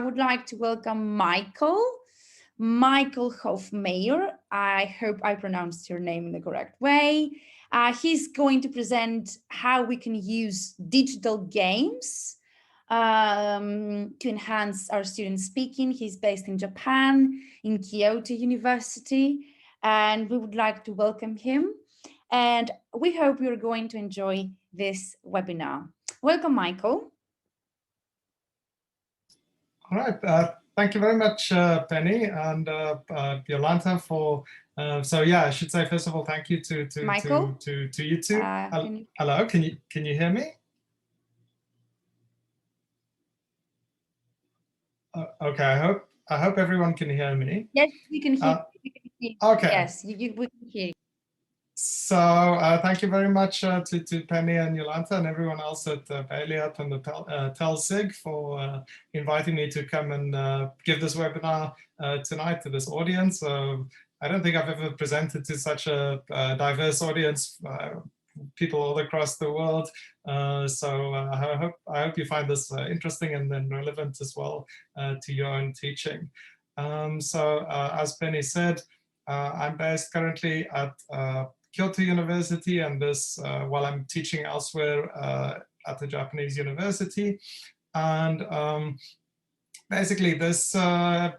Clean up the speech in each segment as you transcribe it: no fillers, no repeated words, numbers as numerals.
I would like to welcome Michael Hofmeyr. I hope I pronounced your name in the correct way. He's going to present how we can use digital games to enhance our student speaking. He's based in Japan, in Kyoto University, and we would like to welcome him. And we hope you're going to enjoy this webinar. Welcome, Michael. All right. Thank you very much, Penny and Yolanta for. So yeah, I should say first of all, thank you to Michael? to you two. Hello, can you hear me? Okay, I hope everyone can hear me. Yes, we can hear. Okay. Yes, we can hear you. So thank you very much to Penny and Yolanta and everyone else at Bailiat and the TELSIG for inviting me to come and give this webinar tonight to this audience. I don't think I've ever presented to such a diverse audience, people all across the world. I hope you find this interesting and then relevant as well to your own teaching. As Penny said, I'm based currently at Kyoto University, and this while I'm teaching elsewhere at the Japanese university. And basically this work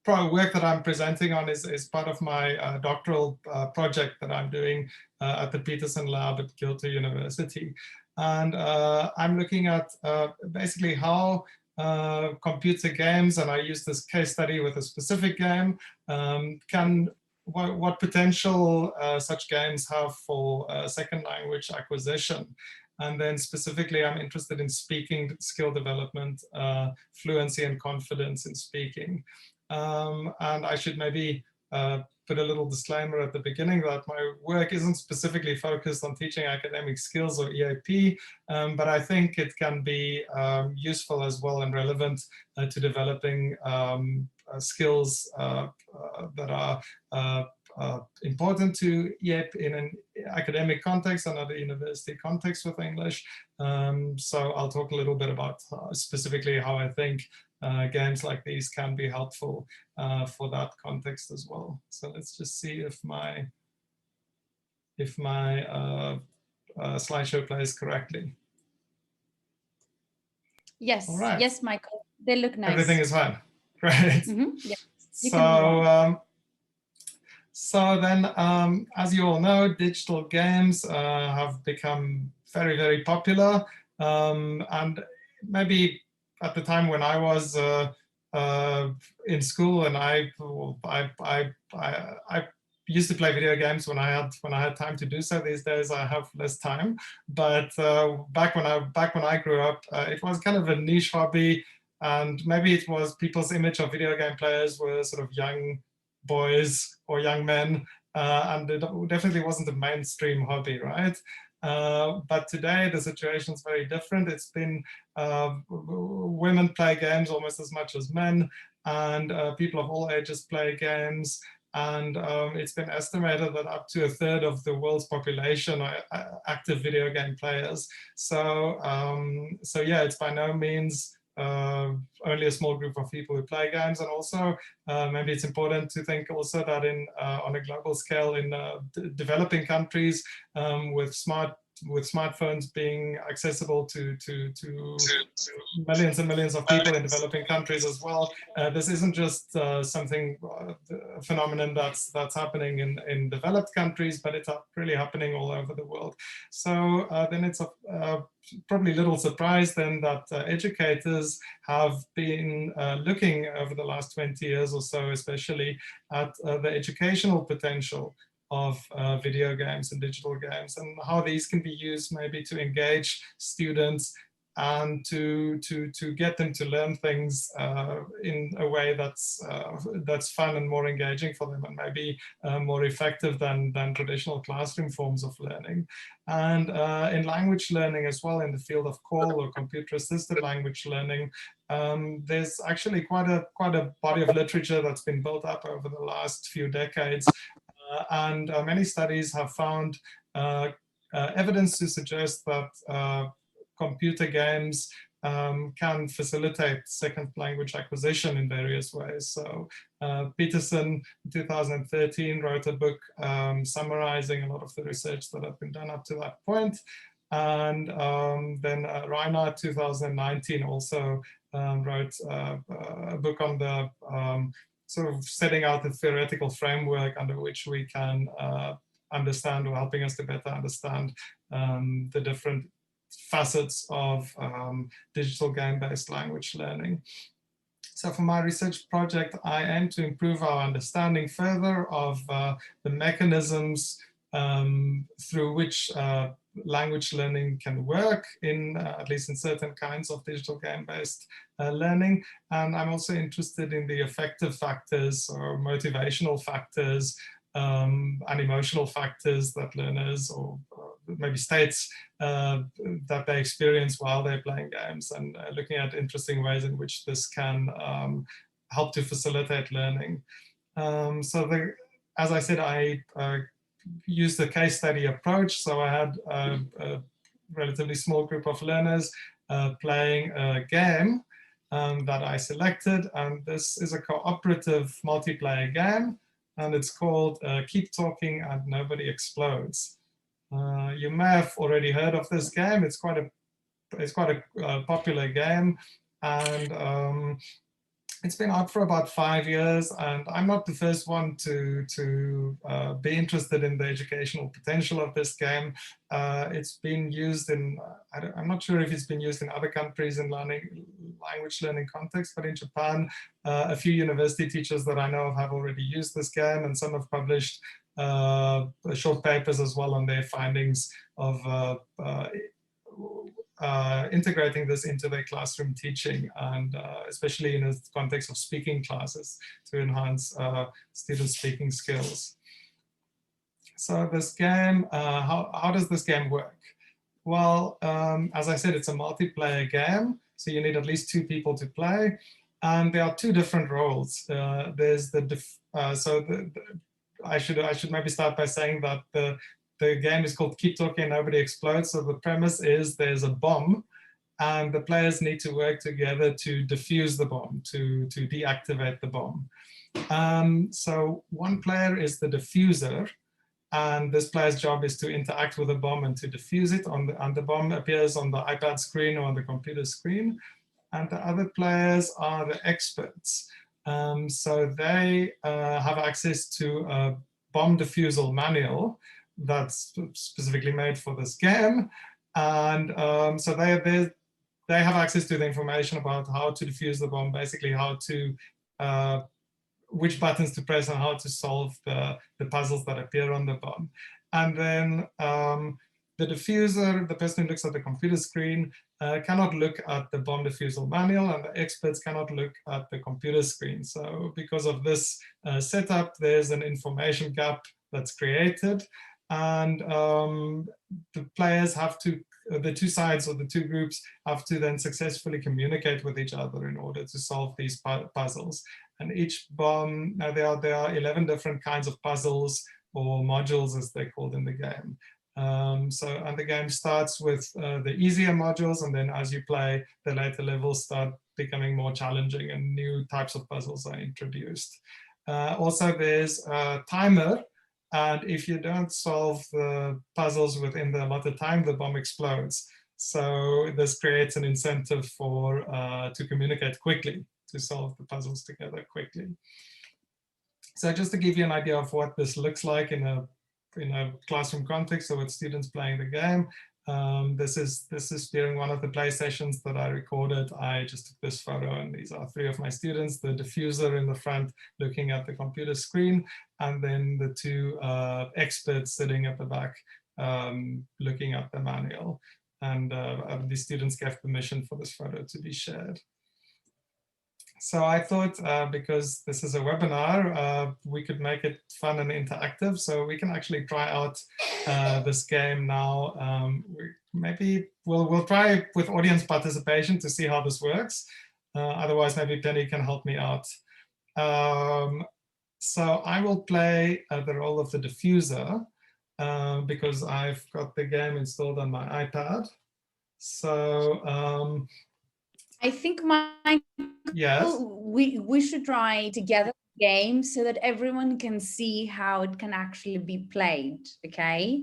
that I'm presenting on is part of my doctoral project that I'm doing at the Peterson Lab at Kyoto University. And I'm looking at basically how computer games, and I use this case study with a specific game, what potential such games have for second language acquisition. And then specifically, I'm interested in speaking skill development, fluency and confidence in speaking. And I should maybe put a little disclaimer at the beginning that my work isn't specifically focused on teaching academic skills or EAP, but I think it can be useful as well and relevant to developing skills that are important to EAP in an academic context and at a university context with English. So I'll talk a little bit about specifically how I think games like these can be helpful for that context as well. So let's just see if my slideshow plays correctly. Yes, right. Yes, Michael, they look nice. Everything is fine, great. Yeah. So then, as you all know, digital games have become very, very popular. And maybe at the time when I was in school, and I used to play video games when I had time to do so. These days I have less time. But back when I grew up, it was kind of a niche hobby, and maybe it was people's image of video game players were sort of young boys or young men, and it definitely wasn't a mainstream hobby, right? But today the situation is very different. It's been women play games almost as much as men, and people of all ages play games. And it's been estimated that up to 1/3 of the world's population are active video game players. So yeah, it's by no means only a small group of people who play games. And also maybe it's important to think also that on a global scale in developing countries with smartphones being accessible to millions and millions of people in developing countries as well. This isn't just a phenomenon that's happening in developed countries, but it's really happening all over the world. So then it's probably little surprise then that educators have been looking over the last 20 years or so, especially at the educational potential of video games and digital games, and how these can be used maybe to engage students and to get them to learn things in a way that's fun and more engaging for them, and maybe more effective than traditional classroom forms of learning. And in language learning as well, in the field of CALL or computer-assisted language learning, there's actually quite a body of literature that's been built up over the last few decades. And many studies have found evidence to suggest that computer games can facilitate second language acquisition in various ways. So Peterson in 2013 wrote a book summarizing a lot of the research that had been done up to that point. And then Reinhard 2019 also wrote a book on the sort of setting out the theoretical framework under which we can understand, or helping us to better understand the different facets of digital game-based language learning. So for my research project, I aim to improve our understanding further of the mechanisms through which language learning can work in, at least in certain kinds of digital game-based learning. And I'm also interested in the affective factors or motivational factors and emotional factors that learners, or maybe states that they experience while they're playing games, and looking at interesting ways in which this can help to facilitate learning. As I said, I used the case study approach. So I had a relatively small group of learners playing a game that I selected. And this is a cooperative multiplayer game. And it's called Keep Talking and Nobody Explodes. You may have already heard of this game. It's quite a popular game, and it's been out for about 5 years. And I'm not the first one to be interested in the educational potential of this game. It's been used in, I'm not sure if it's been used in other countries in language learning context, but in Japan, a few university teachers that I know of have already used this game, and some have published short papers as well on their findings of integrating this into their classroom teaching, and especially in the context of speaking classes to enhance students' speaking skills. So this game, how does this game work? Well, as I said, it's a multiplayer game, so you need at least 2 people to play, and there are 2 different roles. There's the I should maybe start by saying that the game is called Keep Talking and Nobody Explodes. So the premise is there's a bomb, and the players need to work together to defuse the bomb, to deactivate the bomb. So one player is the diffuser, and this player's job is to interact with the bomb and to defuse it. And the bomb appears on the iPad screen or on the computer screen. And the other players are the experts. So they have access to a bomb defusal manual that's specifically made for this game. And so they have access to the information about how to defuse the bomb, basically how to, which buttons to press and how to solve the puzzles that appear on the bomb. And then the diffuser, the person who looks at the computer screen, cannot look at the bomb defusal manual, and the experts cannot look at the computer screen. So because of this setup, there's an information gap that's created. And the players have to, the 2 sides or the 2 groups have to then successfully communicate with each other in order to solve these puzzles. And each bomb, now there are 11 different kinds of puzzles, or modules as they're called in the game. And the game starts with the easier modules, and then as you play, the later levels start becoming more challenging and new types of puzzles are introduced. Also, there's a timer, and if you don't solve the puzzles within the allotted time, the bomb explodes. So this creates an incentive for to communicate quickly, to solve the puzzles together quickly. So just to give you an idea of what this looks like in a classroom context, so with students playing the game. This is during one of the play sessions that I recorded. I just took this photo, and these are 3 of my students, the diffuser in the front looking at the computer screen, and then the 2 experts sitting at the back looking at the manual. And the students gave permission for this photo to be shared. So I thought, because this is a webinar, we could make it fun and interactive. So we can actually try out this game now. Maybe we'll try with audience participation to see how this works. Otherwise, maybe Penny can help me out. So I will play the role of the diffuser because I've got the game installed on my iPad. So I think, Michael, Yes. we should try together the game so that everyone can see how it can actually be played. Okay,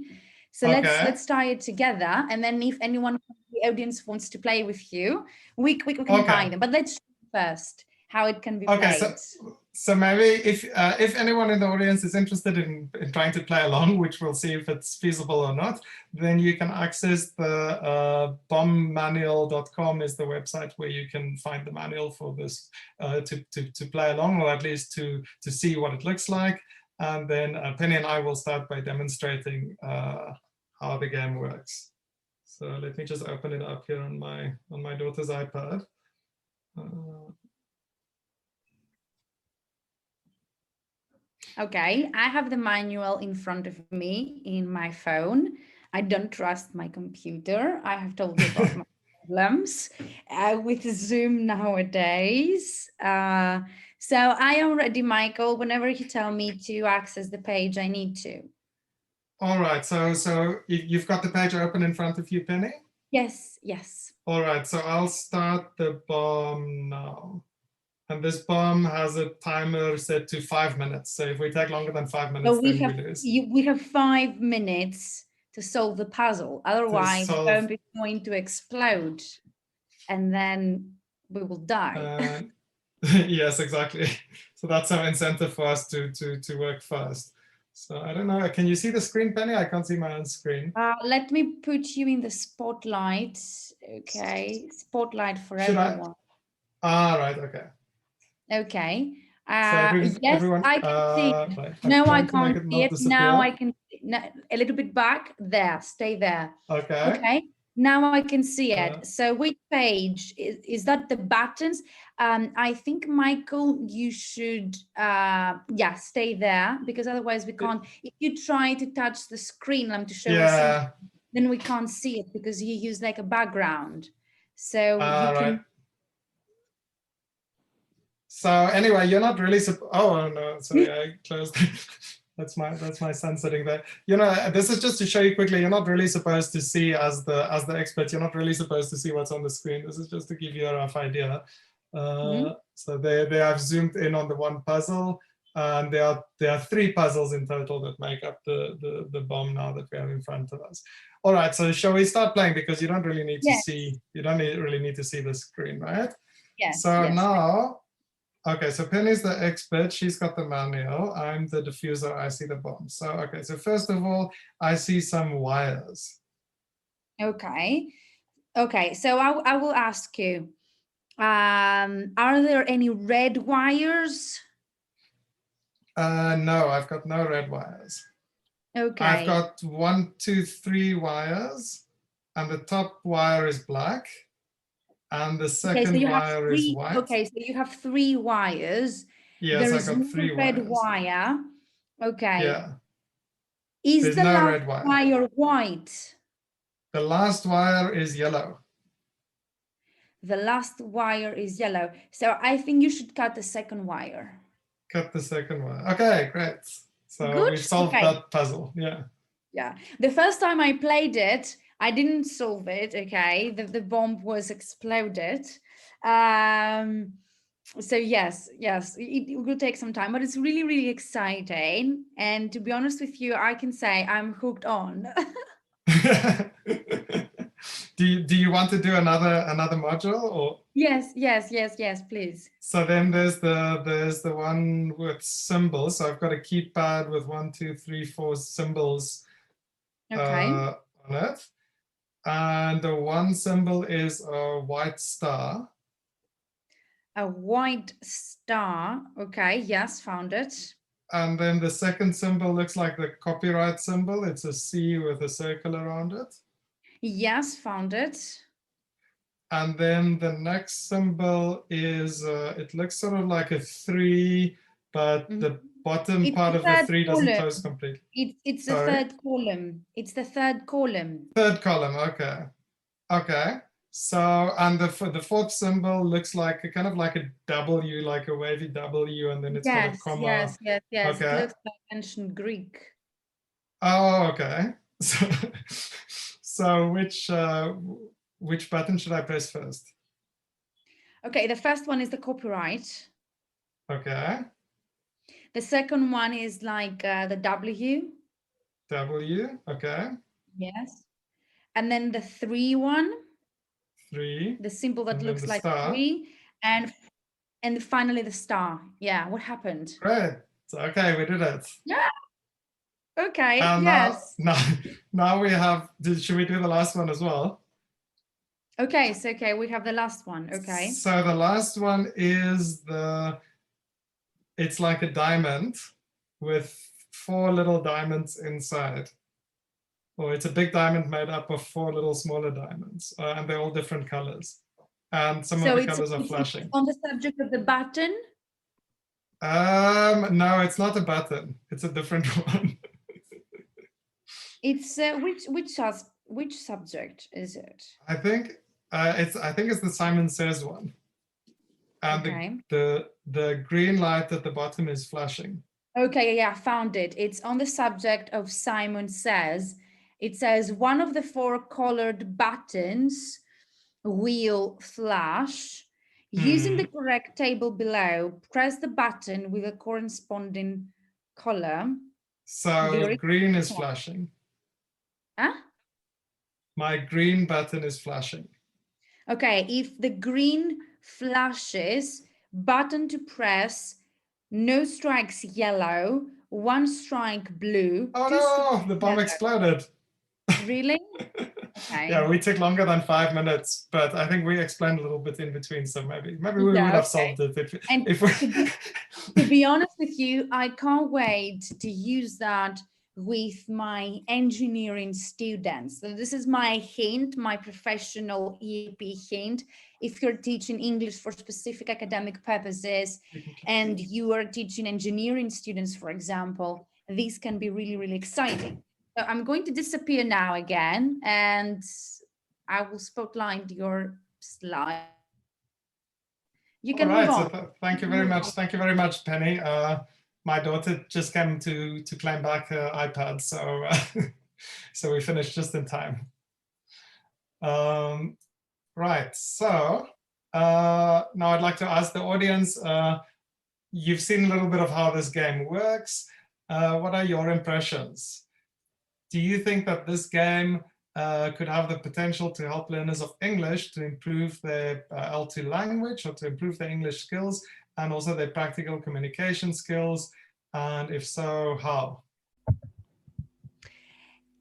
so Okay. let's try it together, and then if anyone from the audience wants to play with you, we can Okay. invite them. But let's try first how it can be Okay, played. so maybe if anyone in the audience is interested in trying to play along, which we'll see if it's feasible or not, then you can access the bombmanual.com is the website where you can find the manual for this to play along, or at least to see what it looks like. And then Penny and I will start by demonstrating how the game works. So let me just open it up here on my daughter's iPad. Okay, I have the manual in front of me in my phone. I don't trust my computer. I have told you about my problems with Zoom nowadays. So I am ready, Michael. Whenever you tell me to access the page, I need to. All right, so you've got the page open in front of you, Penny? Yes, yes. All right, so I'll start the bomb now. And this bomb has a timer set to 5 minutes. So if we take longer than 5 minutes, So then we lose. we have 5 minutes to solve the puzzle. Otherwise, the bomb is going to explode and then we will die. Yes, exactly. So that's our incentive for us to work fast. So I don't know, can you see the screen, Penny? I can't see my own screen. Let me put you in the spotlight. Okay, spotlight for everyone. Right, okay. Okay. So yes, everyone, I can see. right. No, I can't see it. Now I can a little bit back there. Stay there. Okay. Okay. Now I can see it. So which page is that? The buttons? I think, Michael, you should stay there, because otherwise we can't. If you try to touch the screen to show us something, then we can't see it because you use like a background. So you can. So anyway, you're not really. Oh no, sorry, I closed. That's my son sitting there. This is just to show you quickly. You're not really supposed to see as the expert. You're not really supposed to see what's on the screen. This is just to give you a rough idea. So they have zoomed in on the one puzzle, and there are 3 puzzles in total that make up the bomb now that we have in front of us. All right, so shall we start playing, because you don't really need to see. You don't really need to see the screen, right? Yes. So now. Okay, so Penny's the expert. She's got the manual. I'm the diffuser. I see the bomb. So, okay, so first of all, I see some wires. Okay. Okay, so I will ask you, are there any red wires? No, I've got no red wires. Okay. I've got 1, 2, 3 wires, and the top wire is black. And the second wire is white. Okay, so you have 3 wires. Yes, I got 3 red wires. wire. Okay. Yeah. Is the last wire white? The last wire is yellow. The last wire is yellow. So I think you should cut the second wire. Cut the second wire. Okay, great. So we've solved that puzzle. Yeah. Yeah. The first time I played it, I didn't solve it. Okay. The bomb was exploded. So yes, it will take some time, but it's really, really exciting. And to be honest with you, I can say I'm hooked on. Do you want to do another module, or? Yes, please. So then there's the one with symbols. So I've got a keypad with 1, 2, 3, 4 symbols on it. And the one symbol is a white star. A white star. Okay, yes, found it. And then the second symbol looks like the copyright symbol. It's a C with a circle around it. Yes, found it. And then the next symbol is, it looks sort of like a 3, but the bottom part of the 3 doesn't close completely. It's the third column. It's the third column. Third column, okay. Okay. So, and the 4th symbol looks like a kind of like a W, like a wavy W, and then it's got a comma. Yes. Okay. It looks like ancient Greek. Oh, okay. So which button should I press first? Okay, the first one is the copyright. Okay. The second one is like the W. W. Okay. Yes. And then the 3 one, 3. the symbol that And then looks the like star. 3, and finally the star. Yeah, what happened? Great. Okay, we did it. Yeah. Okay. And Yes. now we have. Should we do the last one as well? Okay. So okay, we have the last one. Okay. So the last one is it's like a diamond with 4 little diamonds inside. Or it's a big diamond made up of 4 little smaller diamonds, and they're all different colors. And some of the colors are flashing. It's on the subject of the button. No, it's not a button. It's a different one. It's which subject is it? I think it's the Simon Says one. And Okay. the green light at the bottom is flashing. Okay, yeah, I found it. It's on the subject of Simon Says. It says one of the 4 colored buttons will flash. Using the correct table below, press the button with a corresponding color. So green is flashing. Huh? My green button is flashing. Okay, if the green flashes, button to press, no strikes yellow, 1 strike blue. Oh no, the bomb exploded. Really? Okay. Yeah, we took longer than 5 minutes, but I think we explained a little bit in between, so maybe we would have solved it if we... To be honest with you, I can't wait to use that with my engineering students. So this is my hint, my professional EAP hint. If you're teaching English for specific academic purposes and you are teaching engineering students, for example, these can be really, really exciting. So I'm going to disappear now again, and I will spotlight your slide. You can move on. So thank you very much. Thank you very much, Penny. My daughter just came to claim back her iPad, so so we finished just in time. Right. So now I'd like to ask the audience. You've seen a little bit of how this game works. What are your impressions? Do you think that this game could have the potential to help learners of English to improve their L2 language or to improve their English skills and also their practical communication skills? And if so, how?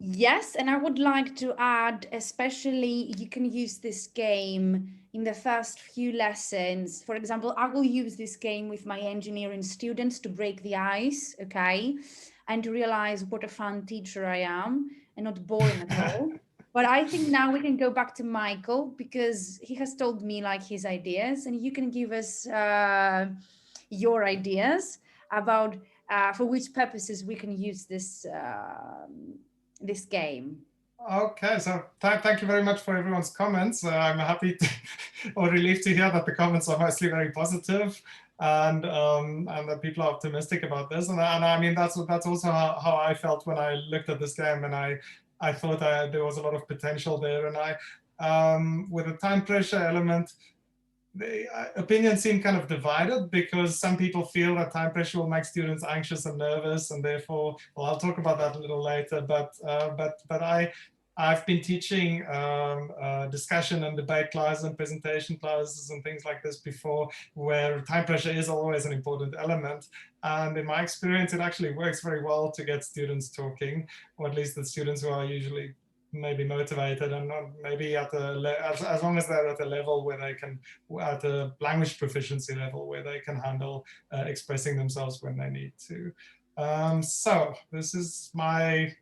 Yes, and I would like to add, especially you can use this game in the first few lessons. For example, I will use this game with my engineering students to break the ice, okay? And to realize what a fun teacher I am and not boring at all. But I think now we can go back to Michael because he has told me like his ideas, and you can give us your ideas about for which purposes we can use this this game. Okay, so thank you very much for everyone's comments. I'm happy or relieved to hear that the comments are mostly very positive, and that people are optimistic about this. And I mean that's also how I felt when I looked at this game, and I thought there was a lot of potential there. And with the time pressure element, the opinions seem kind of divided because some people feel that time pressure will make students anxious and nervous, and therefore, well, I'll talk about that a little later. But I've been teaching discussion and debate classes and presentation classes and things like this before, where time pressure is always an important element. And in my experience, it actually works very well to get students talking, or at least the students who are usually maybe motivated and not maybe at as long as they're at a level where they can, at a language proficiency level, where they can handle expressing themselves when they need to. So this is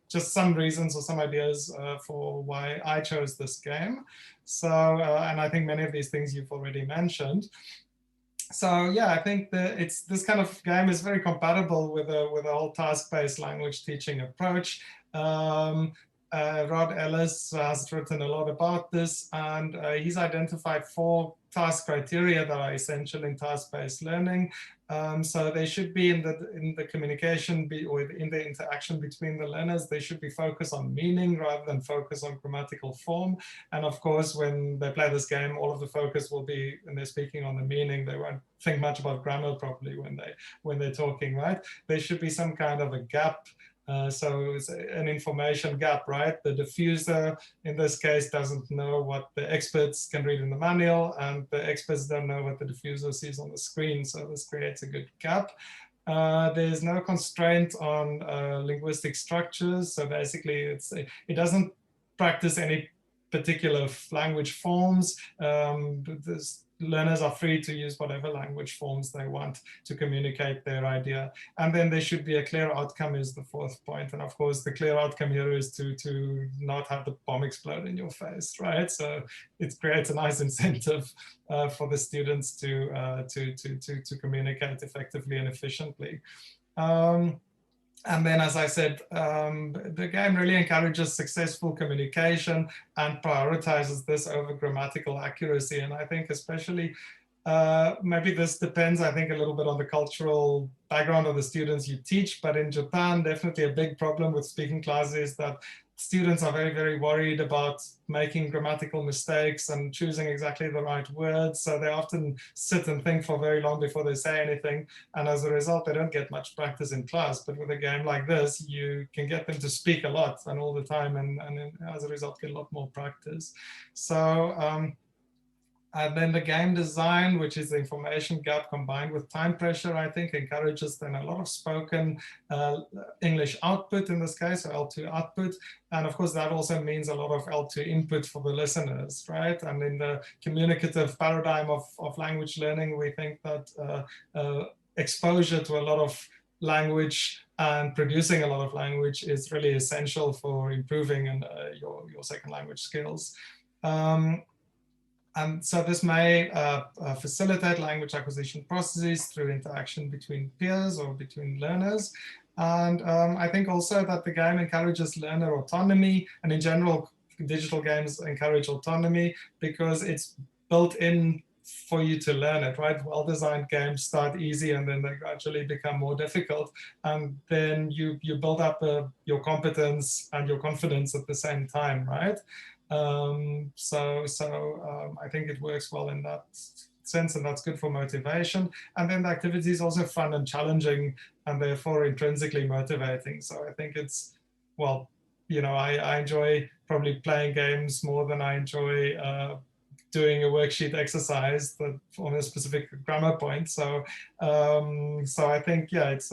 just some reasons or some ideas for why I chose this game. So, and I think many of these things you've already mentioned. So yeah, I think that this kind of game is very compatible with a whole task-based language teaching approach. Rod Ellis has written a lot about this, and he's identified four task criteria that are essential in task-based learning. So they should be in the communication or in the interaction between the learners. They should be focused on meaning rather than focus on grammatical form. And of course, when they play this game, all of the focus will be when they're speaking on the meaning. They won't think much about grammar probably when they're talking, right? There should be some kind of a gap. So it's an information gap, right? The diffuser, in this case, doesn't know what the experts can read in the manual, and the experts don't know what the diffuser sees on the screen. So this creates a good gap. There's no constraint on linguistic structures. So basically, it doesn't practice any particular language forms. Learners are free to use whatever language forms they want to communicate their idea. And then there should be a clear outcome is the fourth point. And of course, the clear outcome here is to not have the bomb explode in your face, right? So it creates a nice incentive for the students to communicate effectively and efficiently. And then, as I said, the game really encourages successful communication and prioritizes this over grammatical accuracy. And I think especially, maybe this depends, I think, a little bit on the cultural background of the students you teach. But in Japan, definitely a big problem with speaking classes is that students are very, very worried about making grammatical mistakes and choosing exactly the right words. So they often sit and think for very long before they say anything. And as a result, they don't get much practice in class. But with a game like this, you can get them to speak a lot and all the time. And as a result, get a lot more practice. So, and then the game design, which is the information gap combined with time pressure, I think encourages then a lot of spoken English output in this case, so L2 output. And of course, that also means a lot of L2 input for the listeners, right? And in the communicative paradigm of language learning, we think that exposure to a lot of language and producing a lot of language is really essential for improving your second language skills. And so this may facilitate language acquisition processes through interaction between peers or between learners. And I think also that the game encourages learner autonomy. And in general, digital games encourage autonomy because it's built in for you to learn it, right? Well-designed games start easy and then they gradually become more difficult. And then you build up your competence and your confidence at the same time, right? I think it works well in that sense, and that's good for motivation. And then the activity is also fun and challenging and therefore intrinsically motivating. So I think it's, well, you know, I enjoy probably playing games more than I enjoy doing a worksheet exercise that on a specific grammar point. So I think, yeah, it's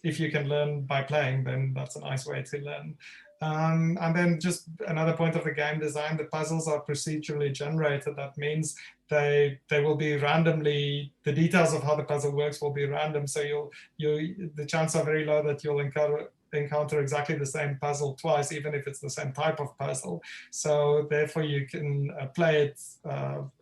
if you can learn by playing, then that's a nice way to learn. And then just another point of the game design, the puzzles are procedurally generated. That means they will be randomly, the details of how the puzzle works will be random. So the chances are very low that you'll encounter exactly the same puzzle twice, even if it's the same type of puzzle. So therefore you can play it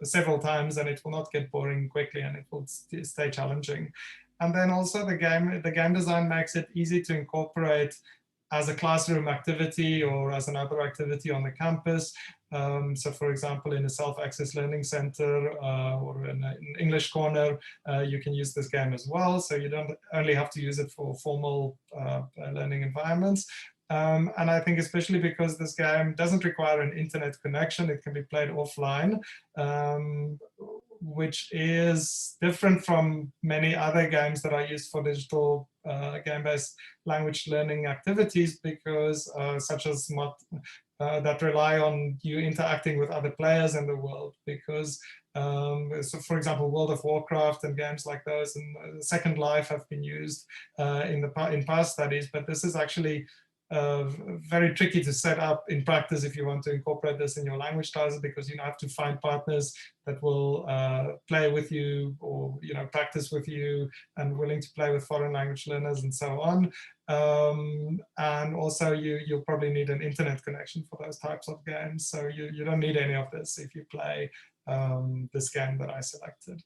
several times and it will not get boring quickly and it will stay challenging. And then also the game design makes it easy to incorporate as a classroom activity or as another activity on the campus. So for example, in a self-access learning center or in an English corner, you can use this game as well. So you don't only have to use it for formal learning environments. And I think especially because this game doesn't require an internet connection, it can be played offline, which is different from many other games that are used for digital game-based language learning activities, because such as that rely on you interacting with other players in the world. Because, so for example, World of Warcraft and games like those and Second Life have been used in past studies, but this is actually very tricky to set up in practice if you want to incorporate this in your language classes, because you have to find partners that will play with you or practice with you and willing to play with foreign language learners and so on. And also you'll probably need an internet connection for those types of games. So you don't need any of this if you play this game that I selected.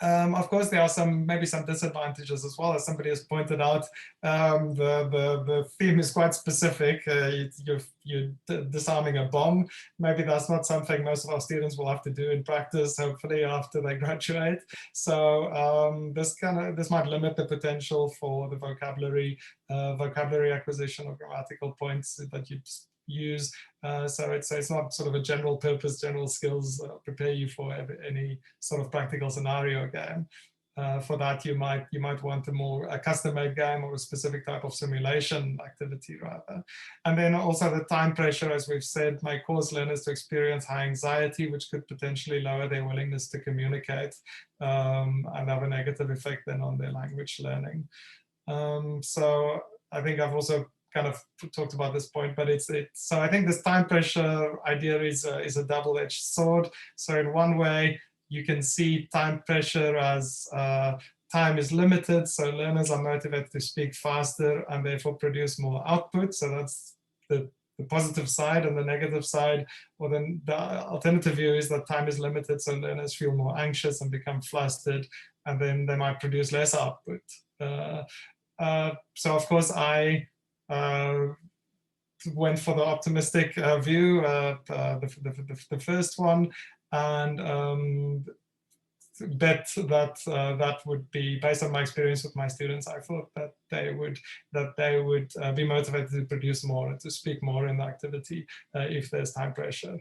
Of course, there are maybe some disadvantages as well. As somebody has pointed out, the theme is quite specific. You're disarming a bomb. Maybe that's not something most of our students will have to do in practice, hopefully, after they graduate. So this might limit the potential for the vocabulary acquisition or grammatical points that you use. So it's not sort of a general purpose, general skills prepare you for any sort of practical scenario game. For that, you might want a custom-made game or a specific type of simulation activity rather. And then also the time pressure, as we've said, may cause learners to experience high anxiety, which could potentially lower their willingness to communicate and have a negative effect then on their language learning. So I think I've also kind of talked about this point, but so I think this time pressure idea is a double-edged sword. So in one way, you can see time pressure as time is limited, so learners are motivated to speak faster and therefore produce more output. So that's the positive side. And the negative side, or then the alternative view, is that time is limited, so learners feel more anxious and become flustered, and then they might produce less output. So of course, I went for the optimistic view, the first one, and bet that that would be, based on my experience with my students, I thought that they would be motivated to produce more and to speak more in the activity if there's time pressure.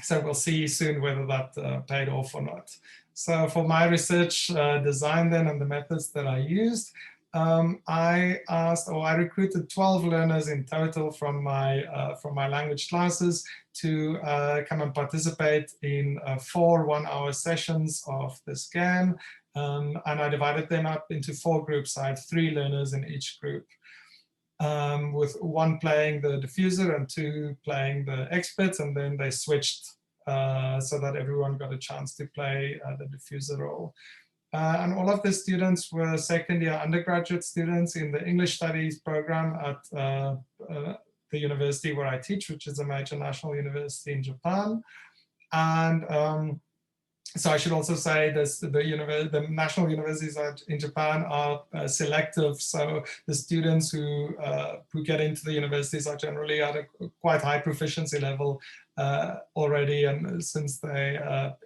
So we'll see soon whether that paid off or not. So for my research design then and the methods that I used, I recruited 12 learners in total from my language classes to come and participate in 4 one-hour sessions of this game, and I divided them up into 4 groups. I had 3 learners in each group, with 1 playing the diffuser and 2 playing the expert, and then they switched so that everyone got a chance to play the diffuser role. And all of the students were second-year undergraduate students in the English Studies program at the university where I teach, which is a major national university in Japan. And so I should also say this, the national universities in Japan are selective. So the students who get into the universities are generally at a quite high proficiency level already, and since they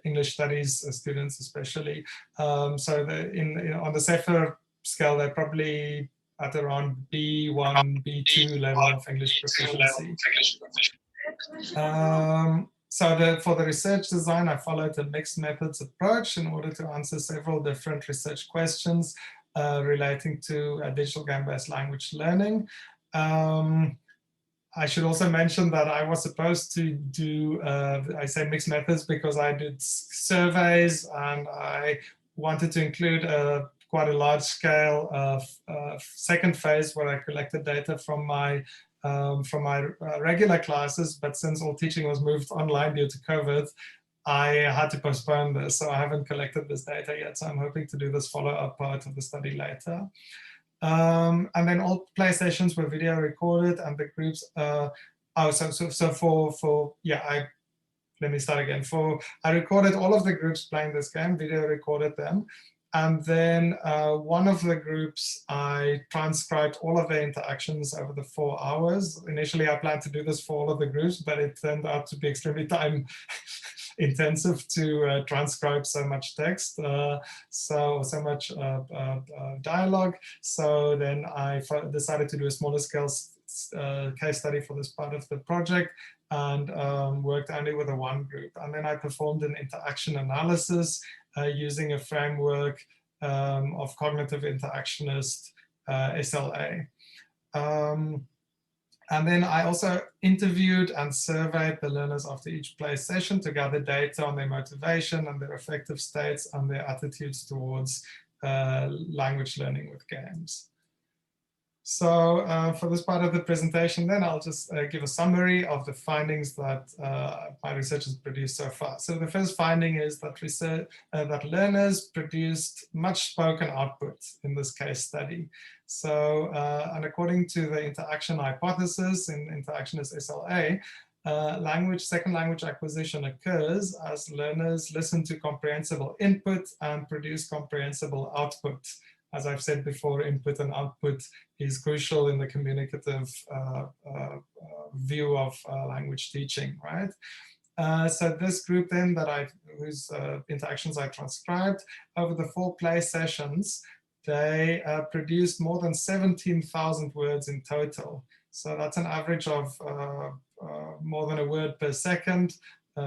English studies students especially. So on the CEFR scale, they're probably at around B1, B2 level of English proficiency. So for the research design, I followed a mixed methods approach in order to answer several different research questions relating to digital game-based language learning. I should also mention that I was supposed to do, I say mixed methods because I did surveys, and I wanted to include quite a large scale second phase where I collected data from my regular classes, but since all teaching was moved online due to COVID, I had to postpone this. So I haven't collected this data yet. So I'm hoping to do this follow-up part of the study later. And then all play sessions were video recorded, and the groups. Let me start again. I recorded all of the groups playing this game, video recorded them. And then one of the groups, I transcribed all of the interactions over the 4 hours. Initially, I planned to do this for all of the groups, but it turned out to be extremely time intensive to transcribe so much text, so much dialogue. So then I decided to do a smaller scale case study for this part of the project, and worked only with a 1 group. And then I performed an interaction analysis using a framework of cognitive interactionist, SLA. And then I also interviewed and surveyed the learners after each play session to gather data on their motivation and their affective states and their attitudes towards language learning with games. So for this part of the presentation, then I'll just give a summary of the findings that my research has produced so far. So the first finding is that that learners produced much spoken output in this case study. So, and according to the interaction hypothesis in interactionist SLA, second language acquisition occurs as learners listen to comprehensible input and produce comprehensible output. As I've said before, input and output is crucial in the communicative view of language teaching, right? So this group then whose interactions I transcribed, over the 4 play sessions, they produced more than 17,000 words in total. So that's an average of more than a word per second,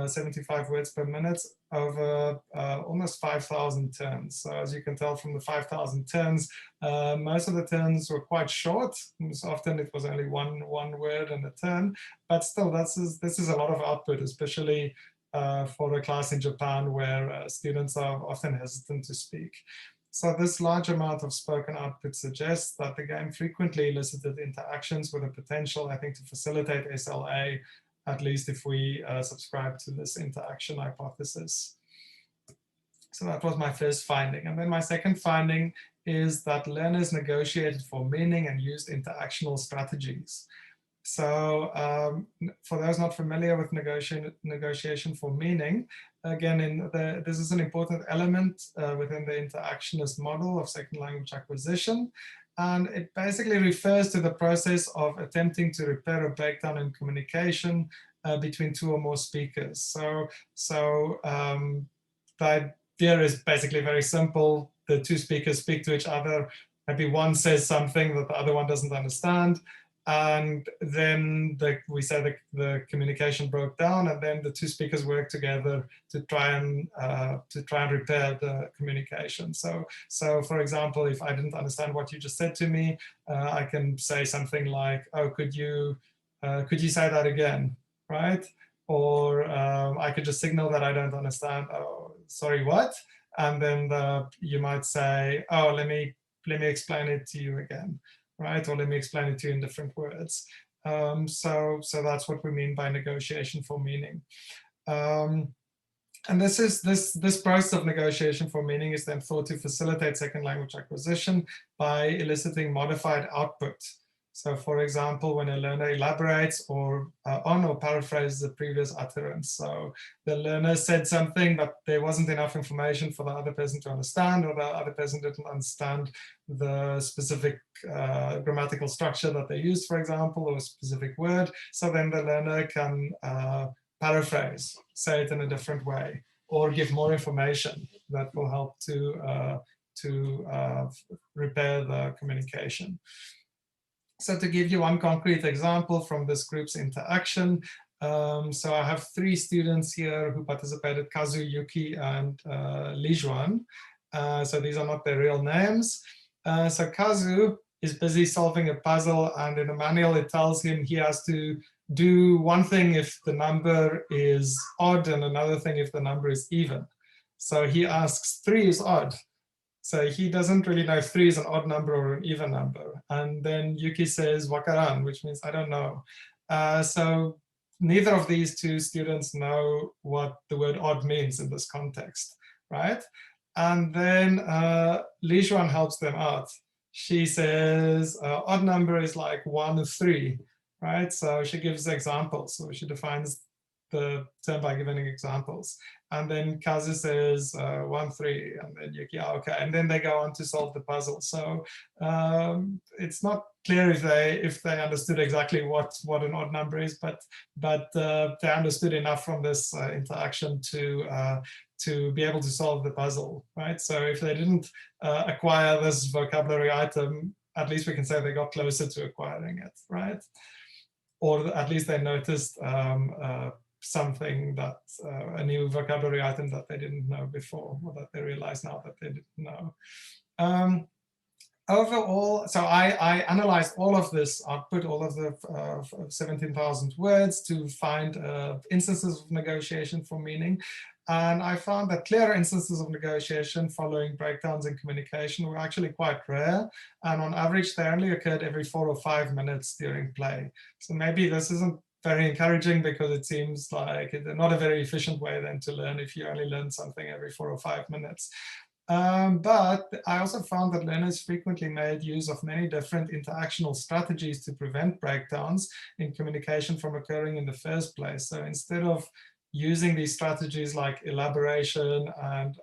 75 words per minute over almost 5,000 turns. So as you can tell from the 5,000 turns, most of the turns were quite short. Most often it was only one word in a turn, but still this is a lot of output, especially for a class in Japan where students are often hesitant to speak. So this large amount of spoken output suggests that the game frequently elicited interactions with a potential, I think, to facilitate SLA, at least if we subscribe to this interaction hypothesis. So that was my first finding. And then my second finding is that learners negotiated for meaning and used interactional strategies. So for those not familiar with negotiation for meaning, again, this is an important element within the interactionist model of second language acquisition. And it basically refers to the process of attempting to repair a breakdown in communication between 2 or more speakers. So the idea is basically very simple. The 2 speakers speak to each other. Maybe one says something that the other one doesn't understand. And then we say the communication broke down, and then the 2 speakers work together to try and repair the communication. So for example, if I didn't understand what you just said to me, I can say something like, "Oh, could you say that again?" Right? Or I could just signal that I don't understand. "Oh, sorry, what?" And then you might say, "Oh, let me explain it to you again." Right? Or let me explain it to you in different words. So that's what we mean by negotiation for meaning. And this process of negotiation for meaning is then thought to facilitate second language acquisition by eliciting modified output. So for example, when a learner elaborates on or paraphrases a previous utterance. So the learner said something, but there wasn't enough information for the other person to understand, or the other person didn't understand the specific grammatical structure that they used, for example, or a specific word. So then the learner can paraphrase, say it in a different way, or give more information that will help to repair the communication. So to give you one concrete example from this group's interaction, so I have 3 students here who participated, Kazu, Yuki, and Lijuan. So these are not their real names. So Kazu is busy solving a puzzle, and in the manual it tells him he has to do one thing if the number is odd and another thing if the number is even. So he asks, 3 is odd. So he doesn't really know if 3 is an odd number or an even number. And then Yuki says wakaran, which means I don't know. So neither of these 2 students know what the word odd means in this context, right? And then Lijuan helps them out. She says odd number is like 1 and 3, right? So she gives examples. So she defines the term by giving examples. And then Kazu says 1, 3, and then Yuki, okay. And then they go on to solve the puzzle. So it's not clear if they understood exactly what an odd number is, but they understood enough from this interaction to be able to solve the puzzle, right? So if they didn't acquire this vocabulary item, at least we can say they got closer to acquiring it, right? Or at least they noticed something that a new vocabulary item that they didn't know before, or that they realize now that they didn't know. Overall, so I analyzed all of this output, all of the 17,000 words, to find instances of negotiation for meaning. And I found that clear instances of negotiation following breakdowns in communication were actually quite rare. And on average, they only occurred every 4 or 5 minutes during play. So maybe this isn't very encouraging, because it seems like not a very efficient way then to learn if you only learn something every 4 or 5 minutes. But I also found that learners frequently made use of many different interactional strategies to prevent breakdowns in communication from occurring in the first place. So instead of using these strategies like elaboration and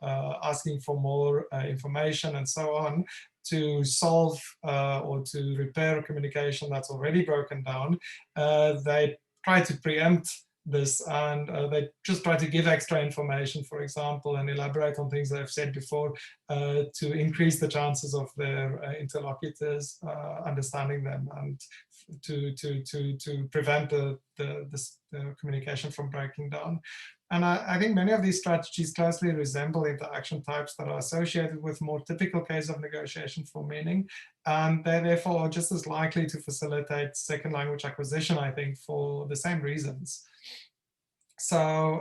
asking for more information and so on to solve or to repair communication that's already broken down, they try to preempt this, and they just try to give extra information, for example, and elaborate on things that I've said before to increase the chances of their interlocutors understanding them, and to prevent the communication from breaking down. And I think many of these strategies closely resemble interaction types that are associated with more typical cases of negotiation for meaning. And they therefore are just as likely to facilitate second language acquisition, I think, for the same reasons. So,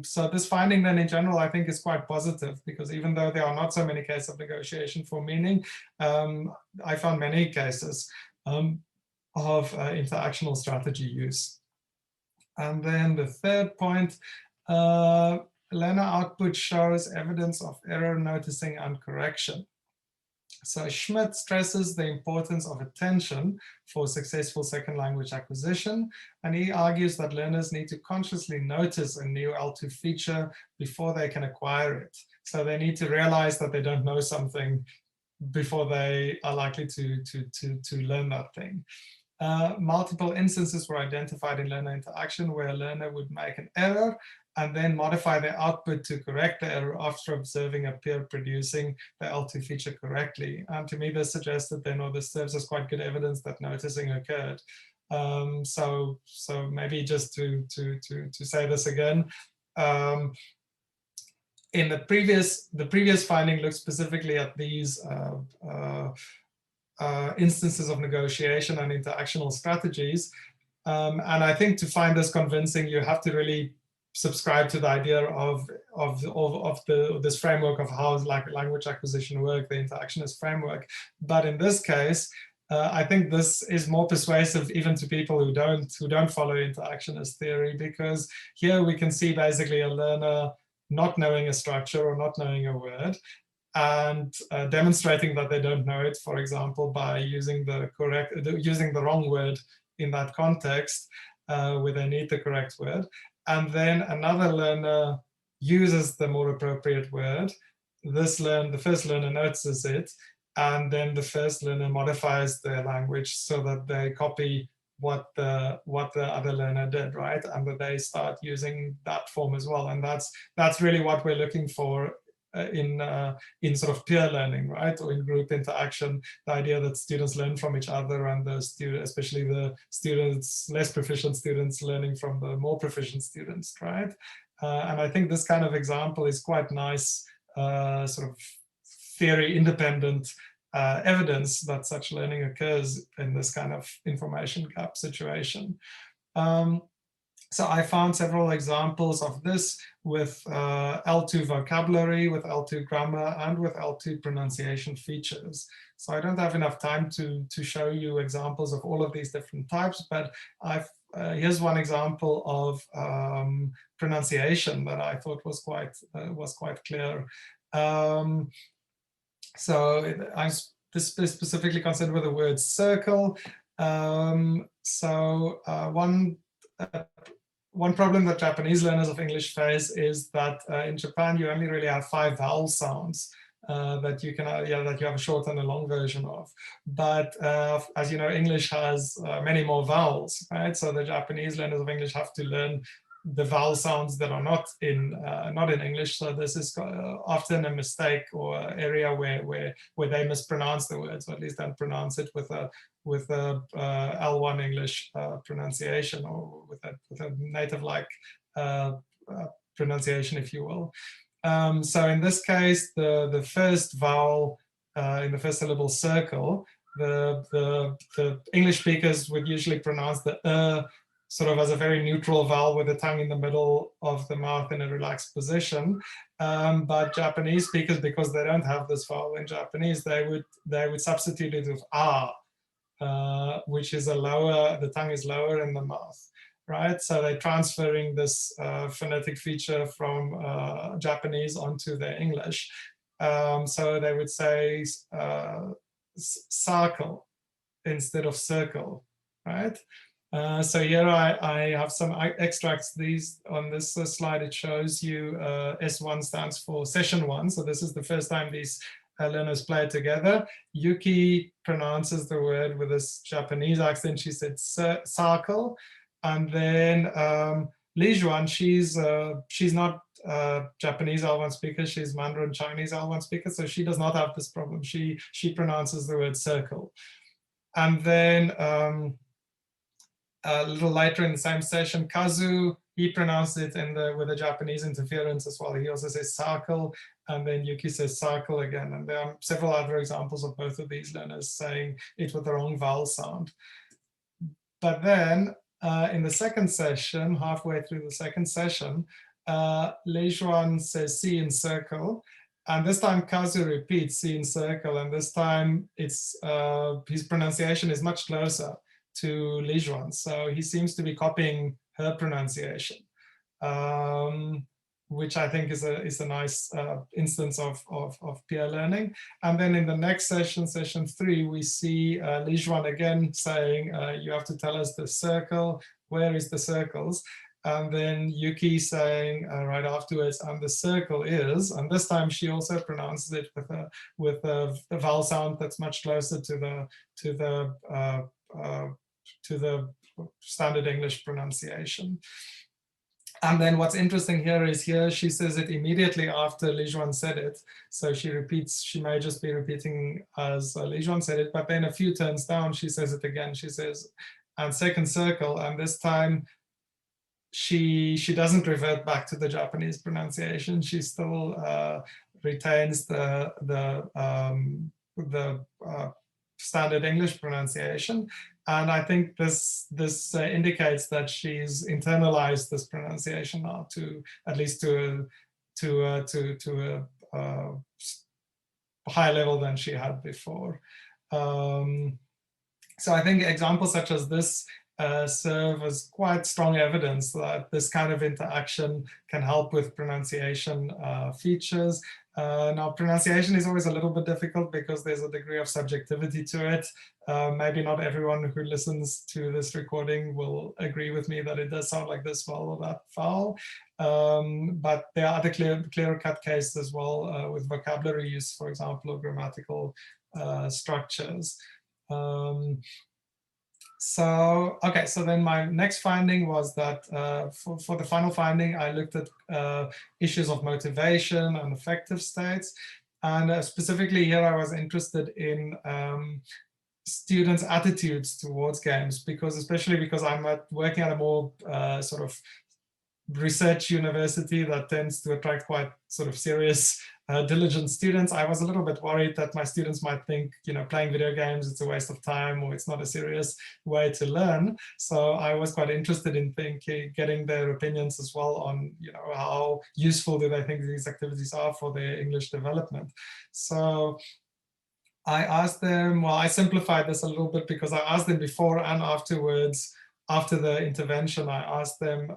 so this finding then in general, I think, is quite positive, because even though there are not so many cases of negotiation for meaning, I found many cases of interactional strategy use. And then the third point, learner output shows evidence of error noticing and correction. So Schmidt stresses the importance of attention for successful second language acquisition, and he argues that learners need to consciously notice a new L2 feature before they can acquire it. So they need to realize that they don't know something before they are likely to learn that thing. Multiple instances were identified in learner interaction where a learner would make an error and then modify their output to correct the error after observing a peer producing the L2 feature correctly. And to me, this suggests that then, or this serves as quite good evidence that noticing occurred. So maybe just to say this again, in the previous finding looked specifically at these instances of negotiation and interactional strategies. And I think to find this convincing, you have to really subscribe to the idea of this framework of how language acquisition works, the interactionist framework. But in this case, I think this is more persuasive even to people who don't follow interactionist theory, because here we can see basically a learner not knowing a structure or not knowing a word, and demonstrating that they don't know it, for example, by using the wrong word in that context where they need the correct word. And then another learner uses the more appropriate word. The first learner notices it, and then the first learner modifies their language so that they copy what the other learner did, right? And that they start using that form as well. And that's really what we're looking for in sort of peer learning, right, or in group interaction. The idea that students learn from each other, and especially the students, less proficient students, learning from the more proficient students, right? And I think this kind of example is quite nice, sort of theory independent evidence that such learning occurs in this kind of information gap situation. So I found several examples of this with L2 vocabulary, with L2 grammar, and with L2 pronunciation features. So I don't have enough time to show you examples of all of these different types, but here's one example of pronunciation that I thought was quite clear. So I'm specifically concerned with the word circle. One problem that Japanese learners of English face is that in Japan you only really have 5 vowel sounds that you can that you have a short and a long version of. But as you know, English has many more vowels, right? So the Japanese learners of English have to learn the vowel sounds that are not in English. So this is often a mistake or area where they mispronounce the words, or at least don't pronounce it with a L1 English pronunciation, or with a native-like pronunciation, if you will. So in this case, the first vowel in the first syllable circle, the English speakers would usually pronounce the sort of as a very neutral vowel with the tongue in the middle of the mouth in a relaxed position. But Japanese speakers, because they don't have this vowel in Japanese, they would substitute it with ah, which is the tongue is lower in the mouth, right? So they're transferring this phonetic feature from Japanese onto their English. So they would say circle instead of circle, right? So here I have some extracts. These on this slide, it shows you S1 stands for session 1. So this is the first time these learners play together. Yuki pronounces the word with this Japanese accent. She said circle. And then Li Juan, she's not Japanese L1 speaker, she's Mandarin Chinese L1 speaker, so she does not have this problem. She pronounces the word circle. And then a little later in the same session, Kazu, he pronounced it with a Japanese interference as well. He also says circle, and then Yuki says circle again. And there are several other examples of both of these learners saying it with the wrong vowel sound. But then in the second session, halfway through the second session, Li Juan says C in circle. And this time Kazu repeats C in circle. And this time it's his pronunciation is much closer to Li Juan. So he seems to be copying her pronunciation, which I think is a nice instance of peer learning. And then in the next session, session 3, we see Li Juan again saying, you have to tell us the circle, where is the circles? And then Yuki saying right afterwards, and the circle is, and this time she also pronounces it with a vowel sound that's much closer to the standard English pronunciation. And then what's interesting here is she says it immediately after Li Juan said it. So she repeats, she may just be repeating as Li Juan said it, but then a few turns down, she says it again. She says, and second circle, and this time she doesn't revert back to the Japanese pronunciation. She still retains the standard English pronunciation. And I think this indicates that she's internalized this pronunciation now to at least to a higher level than she had before. So I think examples such as this serve as quite strong evidence that this kind of interaction can help with pronunciation features. Now, pronunciation is always a little bit difficult because there's a degree of subjectivity to it. Maybe not everyone who listens to this recording will agree with me that it does sound like this vowel or that vowel. But there are other clear-cut cases as well with vocabulary use, for example, or grammatical structures. So then my next finding was that for the final finding, I looked at issues of motivation and affective states. And specifically here, I was interested in students' attitudes towards games, especially because I'm working at a more sort of research university that tends to attract quite sort of serious, diligent students. I was a little bit worried that my students might think, playing video games, it's a waste of time, or it's not a serious way to learn. So I was quite interested in getting their opinions as well on, how useful do they think these activities are for their English development. So I asked them, well, I simplified this a little bit because I asked them before and afterwards, after the intervention, I asked them,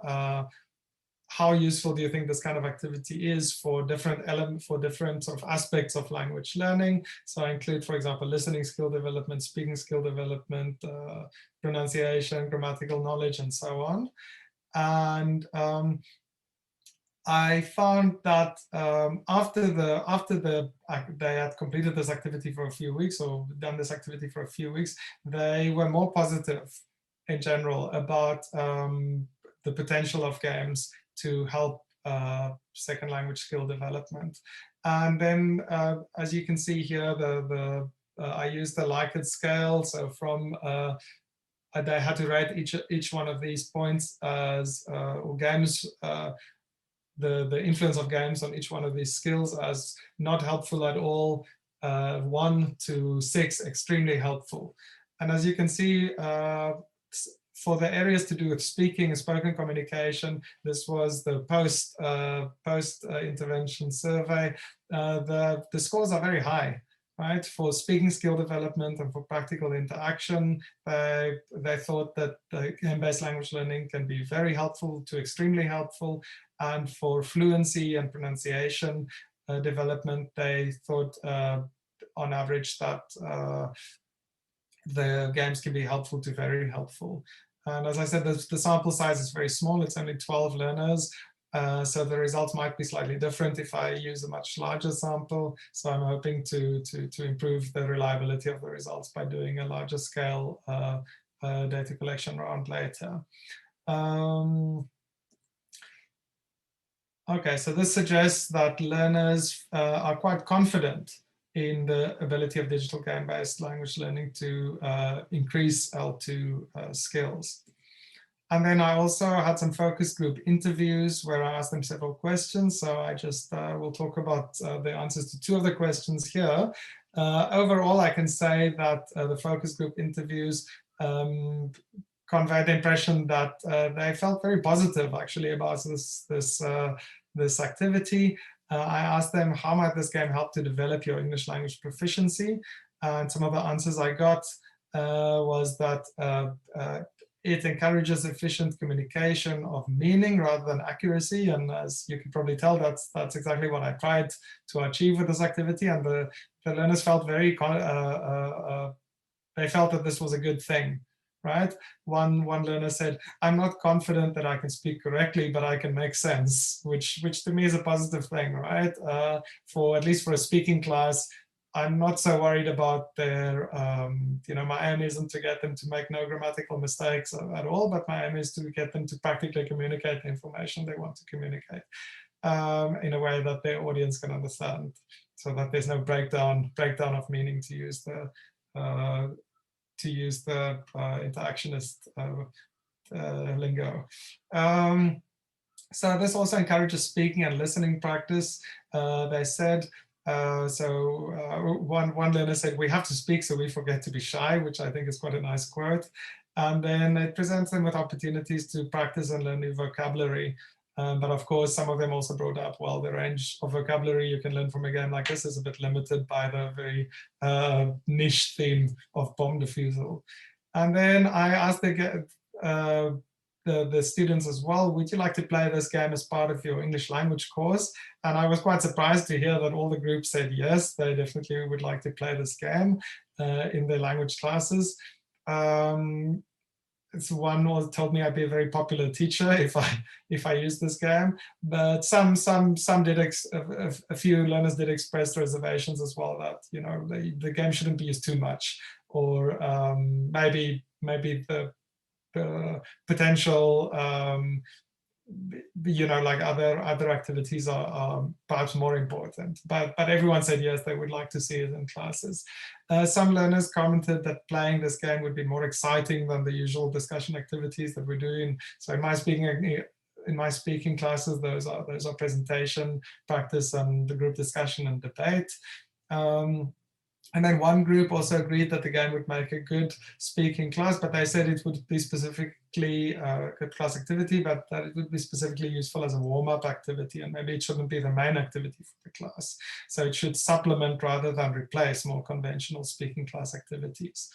how useful do you think this kind of activity is for different sort of aspects of language learning? So I include, for example, listening skill development, speaking skill development, pronunciation, grammatical knowledge, and so on. And I found that after they had completed this activity for a few weeks or done this activity for a few weeks, they were more positive in general about the potential of games to help second language skill development. And then, as you can see here, I used the Likert scale. So from they had to rate each one of these points as or games, the influence of games on each one of these skills as not helpful at all, 1 to 6 extremely helpful. And as you can see, for the areas to do with speaking and spoken communication, this was the post intervention survey. The scores are very high, right? For speaking skill development and for practical interaction, they thought that the game-based language learning can be very helpful to extremely helpful. And for fluency and pronunciation, development, they thought on average that the games can be helpful to very helpful. And as I said, the sample size is very small. It's only 12 learners. So the results might be slightly different if I use a much larger sample. So I'm hoping to improve the reliability of the results by doing a larger scale data collection round later. Okay, so this suggests that learners are quite confident in the ability of digital game-based language learning to increase L2 skills. And then I also had some focus group interviews where I asked them several questions. So I just will talk about the answers to two of the questions here. Overall, I can say that the focus group interviews conveyed the impression that they felt very positive actually about this activity. I asked them, how might this game help to develop your English language proficiency? And some of the answers I got was that it encourages efficient communication of meaning rather than accuracy. And as you can probably tell, that's exactly what I tried to achieve with this activity. And the learners felt very, they felt that this was a good thing, right? One learner said, I'm not confident that I can speak correctly, but I can make sense, which to me is a positive thing, right? For at least for a speaking class, I'm not so worried about their, my aim isn't to get them to make no grammatical mistakes at all, but my aim is to get them to practically communicate the information they want to communicate in a way that their audience can understand, so that there's no breakdown of meaning, to use the interactionist lingo. So this also encourages speaking and listening practice. They said, one learner said, we have to speak so we forget to be shy, which I think is quite a nice quote. And then it presents them with opportunities to practice and learn new vocabulary. But of course, some of them also brought up, well, the range of vocabulary you can learn from a game like this is a bit limited by the very niche theme of bomb defusal. And then I asked the students as well, would you like to play this game as part of your English language course? And I was quite surprised to hear that all the groups said yes, they definitely would like to play this game in their language classes. One told me I'd be a very popular teacher if I use this game, but some did a few learners did express reservations as well, that the game shouldn't be used too much, or maybe the potential like other activities are perhaps more important, but everyone said yes, they would like to see it in classes. Some learners commented that playing this game would be more exciting than the usual discussion activities that we're doing. So in my speaking classes, those are presentation, practice, and the group discussion and debate. And then one group also agreed that the game would make a good speaking class, but they said it would be specifically a good class activity, but that it would be specifically useful as a warm-up activity, and maybe it shouldn't be the main activity for the class. So it should supplement rather than replace more conventional speaking class activities.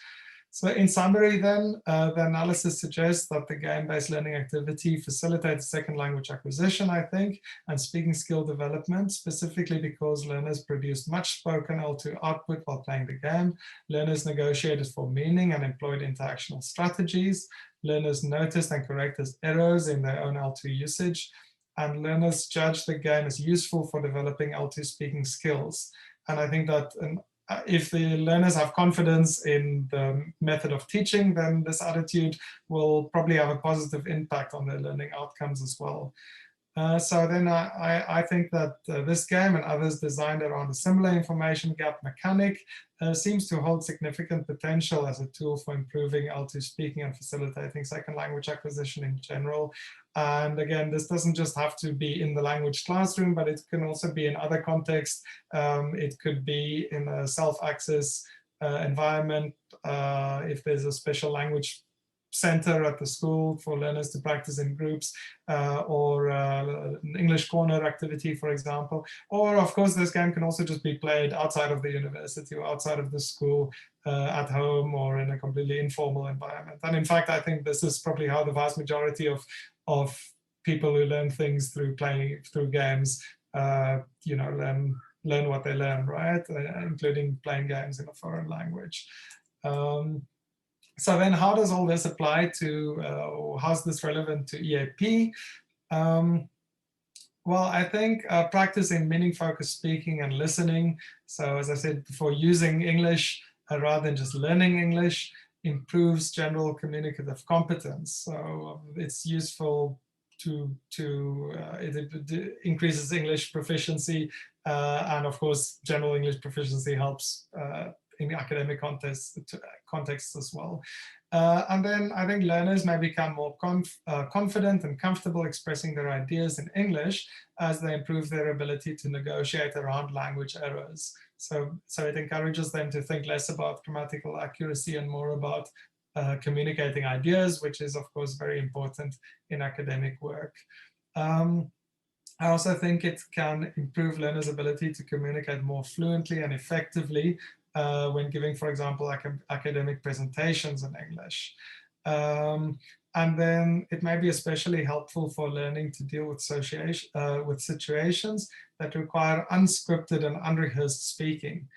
So in summary then, the analysis suggests that the game-based learning activity facilitates second language acquisition, I think, and speaking skill development, specifically because learners produced much spoken L2 output while playing the game. Learners negotiated for meaning and employed interactional strategies. Learners noticed and corrected errors in their own L2 usage. And learners judged the game as useful for developing L2 speaking skills. And I think that if the learners have confidence in the method of teaching, then this attitude will probably have a positive impact on their learning outcomes as well. So then I think that this game and others designed around a similar information gap mechanic seems to hold significant potential as a tool for improving L2 speaking and facilitating second language acquisition in general. And again, this doesn't just have to be in the language classroom, but it can also be in other contexts. It could be in a self-access environment, if there's a special language center at the school for learners to practice in groups, or an English corner activity, for example. Or of course, this game can also just be played outside of the university or outside of the school, at home, or in a completely informal environment. And in fact, I think this is probably how the vast majority of people who learn things through playing through games learn what they learn, right? Including playing games in a foreign language. So then how does all this apply to, or how's this relevant to EAP? Well, I think practicing meaning-focused speaking and listening. So as I said before, using English rather than just learning English improves general communicative competence. So it's useful it increases English proficiency. And of course, general English proficiency helps in the academic context as well. And then I think learners may become more confident and comfortable expressing their ideas in English as they improve their ability to negotiate around language errors. So it encourages them to think less about grammatical accuracy and more about communicating ideas, which is, of course, very important in academic work. I also think it can improve learners' ability to communicate more fluently and effectively when giving, for example, academic presentations in English. And then it may be especially helpful for learning to deal with situations that require unscripted and unrehearsed speaking.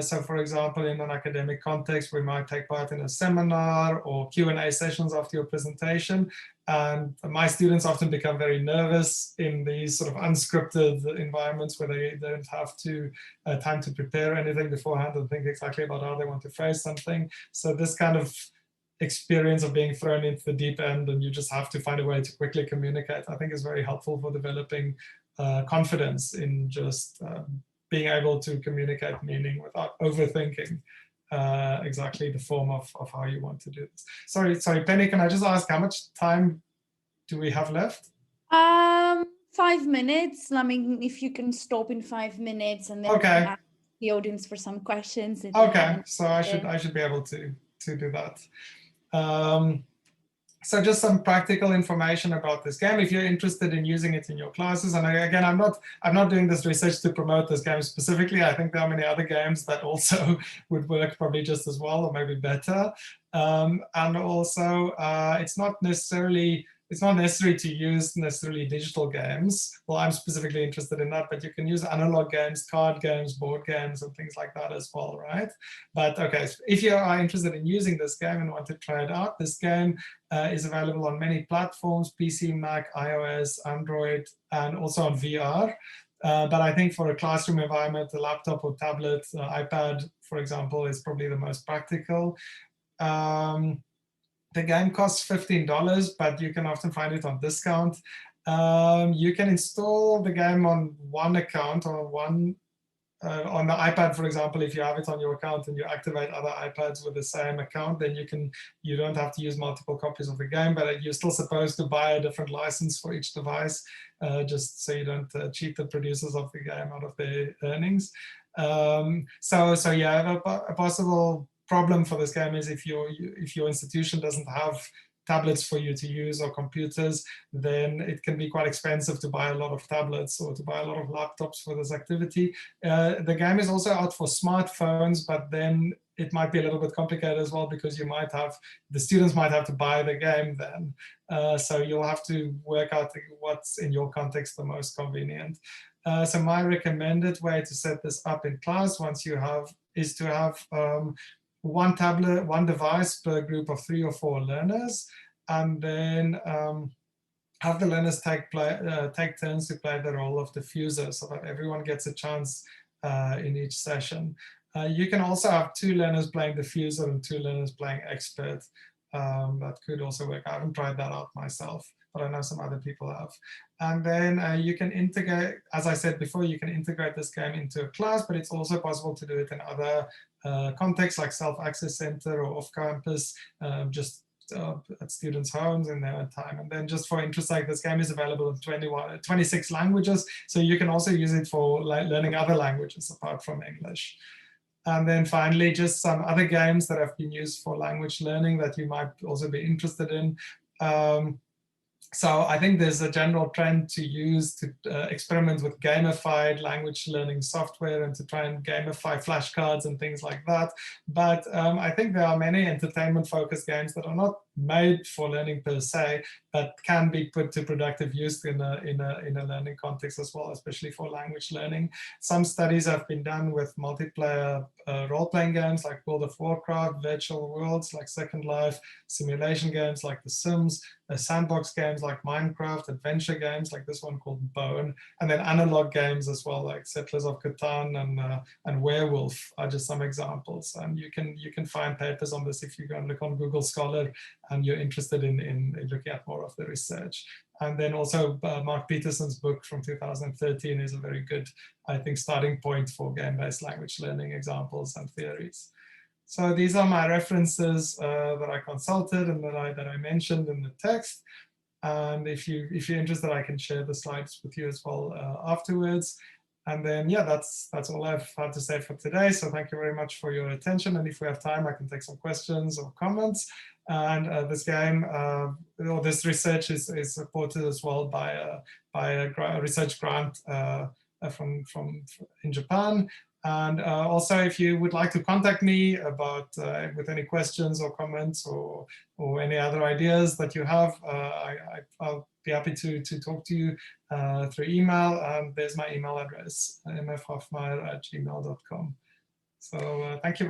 So for example, in an academic context, we might take part in a seminar or Q&A sessions after your presentation. And my students often become very nervous in these sort of unscripted environments where they don't have time to prepare anything beforehand and think exactly about how they want to phrase something. So this kind of experience of being thrown into the deep end and you just have to find a way to quickly communicate, I think is very helpful for developing confidence in just being able to communicate meaning without overthinking exactly the form of how you want to do this. Sorry, Penny, can I just ask how much time do we have left? 5 minutes. I mean, if you can stop in 5 minutes and then ask the audience for some questions. Okay, so I should be able to do that. So just some practical information about this game if you're interested in using it in your classes. And again, I'm not doing this research to promote this game specifically. I think there are many other games that also would work probably just as well or maybe better. And also, it's not necessary to use necessarily digital games. Well, I'm specifically interested in that, but you can use analog games, card games, board games, and things like that as well, right? But okay, so if you are interested in using this game and want to try it out, this game is available on many platforms: PC, Mac, iOS, Android, and also on VR. But I think for a classroom environment, a laptop or tablet, iPad, for example, is probably the most practical. The game costs $15, but you can often find it on discount. You can install the game on one account or on the iPad, for example. If you have it on your account and you activate other iPads with the same account, then you don't have to use multiple copies of the game, but you're still supposed to buy a different license for each device, just so you don't cheat the producers of the game out of their earnings. So yeah, a possible problem for this game is if your institution doesn't have tablets for you to use or computers, then it can be quite expensive to buy a lot of tablets or to buy a lot of laptops for this activity. The game is also out for smartphones, but then it might be a little bit complicated as well because the students might have to buy the game then. So you'll have to work out what's in your context the most convenient. So my recommended way to set this up in class is to have one tablet, one device per group of 3 or 4 learners, and then have the learners take turns to play the role of diffuser so that everyone gets a chance in each session. You can also have 2 learners playing diffuser and 2 learners playing expert. That could also work. I haven't tried that out myself, but I know some other people have. And then you can integrate, as I said before, you can integrate this game into a class, but it's also possible to do it in other contexts like self-access center or off-campus, just at students' homes in their own time. And then just for interest, like this game is available in 26 languages, so you can also use it for learning other languages apart from English. And then finally, just some other games that have been used for language learning that you might also be interested in. So I think there's a general trend to experiment with gamified language learning software and to try and gamify flashcards and things like that. But I think there are many entertainment-focused games that are not made for learning per se, but can be put to productive use in a learning context as well, especially for language learning. Some studies have been done with multiplayer role-playing games like World of Warcraft, virtual worlds like Second Life, simulation games like The Sims, sandbox games like Minecraft, adventure games like this one called Bone, and then analog games as well like Settlers of Catan and Werewolf are just some examples. And you can find papers on this if you go and look on Google Scholar and you're interested in looking at more of the research. And then also Mark Peterson's book from 2013 is a very good, I think, starting point for game-based language learning examples and theories. So these are my references that I consulted and that I mentioned in the text. And if you're interested, I can share the slides with you as well afterwards. And then, yeah, that's all I've had to say for today. So thank you very much for your attention. And if we have time, I can take some questions or comments. And this this research is supported as well by a research grant in Japan. And also, if you would like to contact me about with any questions or comments or any other ideas that you have, I'll be happy to talk to you through email. There's my email address, mfhofmeyr@gmail.com. So thank you.